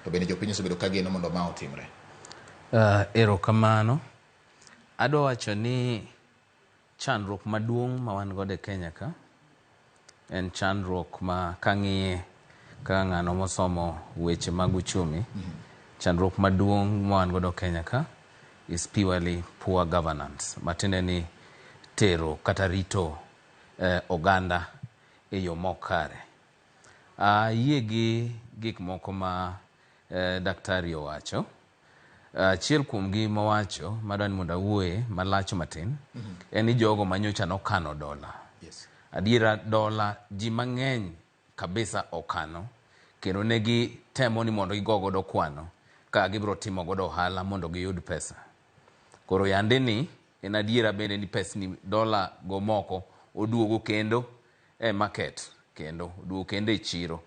to bende jopiny osebedo ka geno mondo ma otimre. Erokamano. Adwa wacho ni chandruok maduong' ma wan godo e Kenya ka en chandruok ma kang'iye ka ng'ano mosomo weche mag uchumi. Chandruok maduong' ma wan godo Kenya ka is purely poor governance. Matiende ni tero kata rito oganda e yo mokare. Yie gi gik moko ma daktari owacho. Achiel kuom gi mowacho madwani mondo awuoye malach matin en ni jogo manyocha nokano dola. Adiera dola ji mang'eny kabisa okano kendo negi temo ni mondo gigo godo kwano ka gibiro timo godo ohala mondo giyud pesa. Koro yande ni en adiera bende ni pesni dola go moko oduogo kendo e market kendo oduogo kendo e chiro.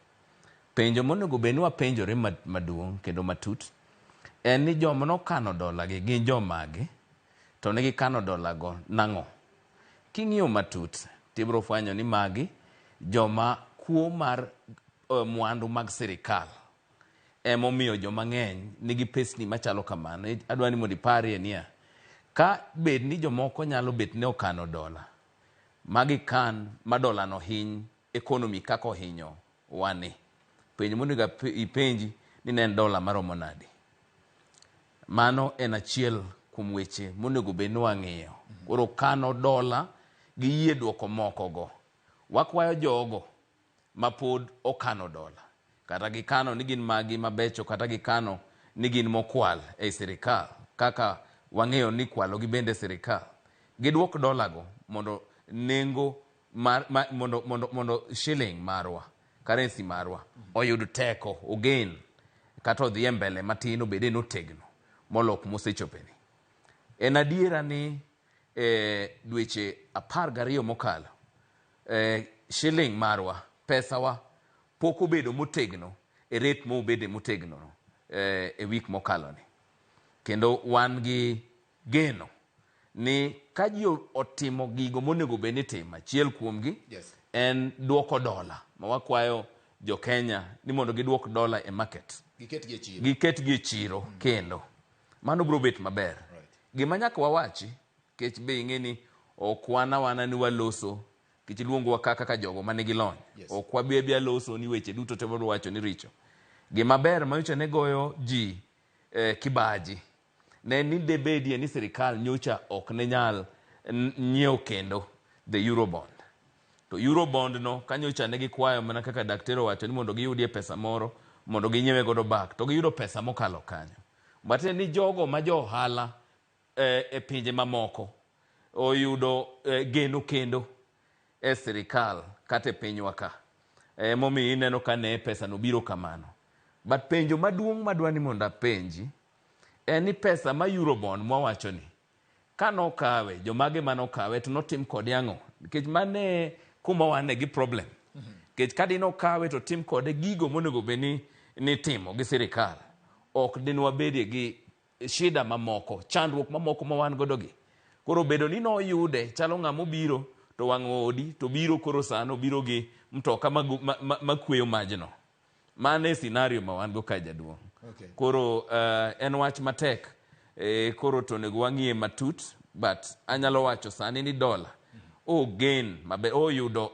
Penjo monego bed ni wapenjore maduong' kendo matut en ni joma nokano dola gi gin jomagi to ne gikano dola go nang'o. King'iyo matut tibiro fwenyo ni magi joma kuo mar mwandu mag sirkal emomiyo joma ng'eny nigi pesni machalo kamano. Adwa ni mondo iparie niya, ka bed ni jomoko nyalo bet ni okano dola magikan ma dola no hiny ekonomi kaka ohinyo wani, penjo monego ipenji ni ne en dola maromo nadi. Mano en achiel kuom weche monego bed ni wang'iyo. Koro kano dola gi yie duoko moko go. Wakwayo jogo mapod okano dola kata gikano ni gin magi mabecho kata gikano ni gin mokwal e sirkal kaka wang'eyo ni kwalo gi bende sirkal. Giduok dola go mondo nengo mondo shilling marwa, currency marwa oyud teko, ogen kata odhi mbele matin obede notegno molok mosechopeni. En adiera ni dweche 12 mokalo shilling marwa, pesawa pok obedo motegno e rate mobede motegno e week mokalo ni. Kendo wan gi geno ni ka ji otimo gigo monego bed ni timo, achiel kuomgi en duoko dola ma wakwayo jo Kenya ni mondo giduok dola e market. Giket gi e chiro kendo. Mano biro bet maber. Gima nyaka wawachi kech be ing'e ni okwana wana ni waloso kech luongowa kaka jogo manigi lony. Ok wabia loso ni weche duto te biro wacho ni richo. Gima ber manyocha ne goyo ji kibaji ne ni debedie ni sirkal nyocha ok ne nyal nyiewo kendo the Eurobond. To Eurobond no kanyocha ne gikwayo mana kaka daktari wacho ni mondo giyudie pesa moro mondo ginyiewe godo back to giyudo pesa mokalo kanyo. Mate ni jogo ma jo ohala e pinje mamoko oyudo geno kendo e sirkal kata e pinywa ka. Momi ineno ka ne pesa no biro kamano. But penjo maduong' madwani mondo apenji en ni pesa ma Eurobond mwawacho ni kanokawe jomage manokawe to notim kode ang'o. Nikech mane kuma wane gi problem. Nikech kadino kawe to tim kode gigo monego bed ni timo gi sirkal. Ok dinwa bedie gi shida mamoko, chandruok mamoko ma wan godo gi. Koro bedo ni no yude chalo ng'amo biro to wang'o odi to biro koro sano biro gi mtoka makweyo majno. Mane scenario ma wan go ka jaduong'. Koro en wach matek. Koro to nego wang'iye matut but anyalo wacho sani ni dola gain mabe oyudo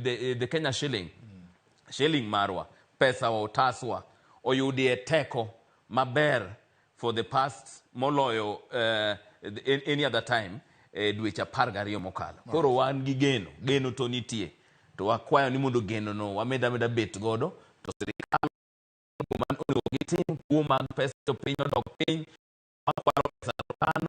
the Kenya shilling marwa, pesa otaswa oyudie teko maber for the past moloyo any other time dweche 12 mokalo. Koro wan gi geno to nitie. To wakwayo ni mondo geno no wameda bet godo to sirkal man onego gitim kuo mag pesa to piny odok piny makwalo pesa to kano